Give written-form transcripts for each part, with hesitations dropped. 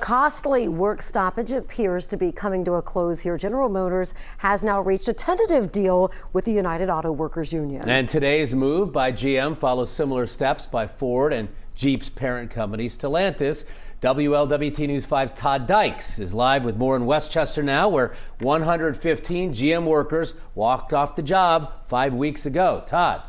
costly work stoppage appears to be coming to a close here. General Motors has now reached a tentative deal with the United Auto Workers Union. And today's move by GM follows similar steps by Ford and Jeep's parent company, Stellantis. WLWT News 5's Todd Dykes is live with more in Westchester now, where 115 GM workers walked off the job 5 weeks ago. Todd.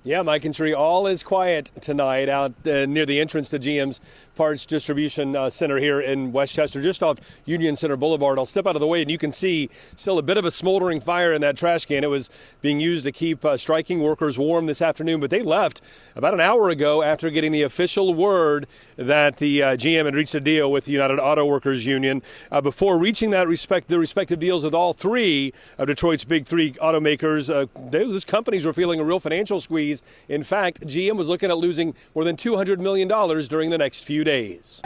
Yeah, Mike and Sheree, all is quiet tonight out near the entrance to GM's parts distribution center here in Westchester, just off Union Center Boulevard. I'll step out of the way and you can see still a bit of a smoldering fire in that trash can. It was being used to keep striking workers warm this afternoon, but they left about an hour ago after getting the official word that the GM had reached a deal with the United Auto Workers Union. Before reaching the respective deals with all three of Detroit's big three automakers, those companies were feeling a real financial squeeze. In fact, GM was looking at losing more than $200 million during the next few days.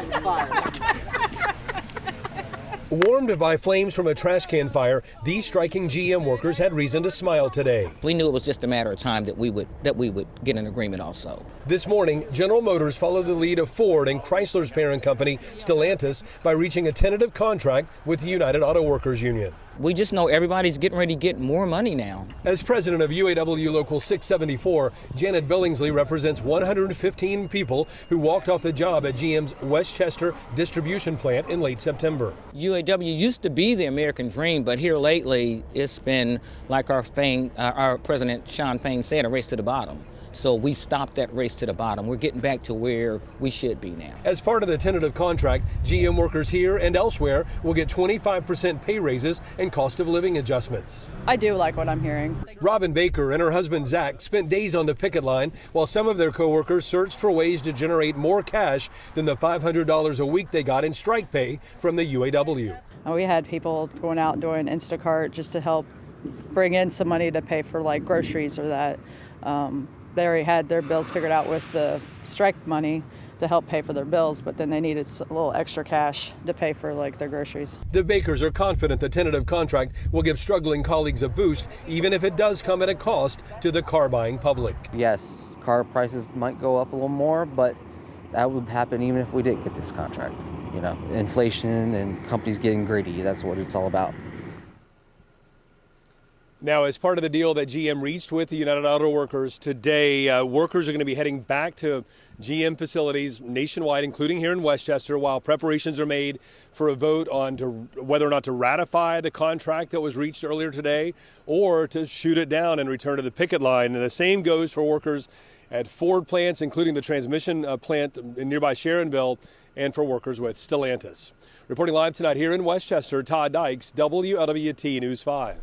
Warmed by flames from a trash can fire, these striking GM workers had reason to smile today. We knew it was just a matter of time that we would get an agreement also. This morning, General Motors followed the lead of Ford and Chrysler's parent company, Stellantis, by reaching a tentative contract with the United Auto Workers Union. We just know everybody's getting ready to get more money now. As president of UAW Local 674, Janet Billingsley represents 115 people who walked off the job at GM's Westchester distribution plant in late September. UAW used to be the American dream, but here lately it's been, like our president Shawn Fain said, a race to the bottom. So we've stopped that race to the bottom. We're getting back to where we should be now. As part of the tentative contract, GM workers here and elsewhere will get 25% pay raises and cost of living adjustments. I do like what I'm hearing. Robin Baker and her husband Zach spent days on the picket line while some of their coworkers searched for ways to generate more cash than the $500 a week they got in strike pay from the UAW. We had people going out doing Instacart just to help bring in some money to pay for like groceries or that. They already had their bills figured out with the strike money to help pay for their bills, but then they needed a little extra cash to pay for like their groceries. The Bakers are confident the tentative contract will give struggling colleagues a boost, even if it does come at a cost to the car buying public. Yes, car prices might go up a little more, but that would happen even if we didn't get this contract. You know, inflation and companies getting greedy, that's what it's all about. Now, as part of the deal that GM reached with the United Auto Workers today, workers are going to be heading back to GM facilities nationwide, including here in Westchester, while preparations are made for a vote on whether or not to ratify the contract that was reached earlier today or to shoot it down and return to the picket line. And the same goes for workers at Ford plants, including the transmission plant in nearby Sharonville, and for workers with Stellantis. Reporting live tonight here in Westchester, Todd Dykes, WLWT News 5.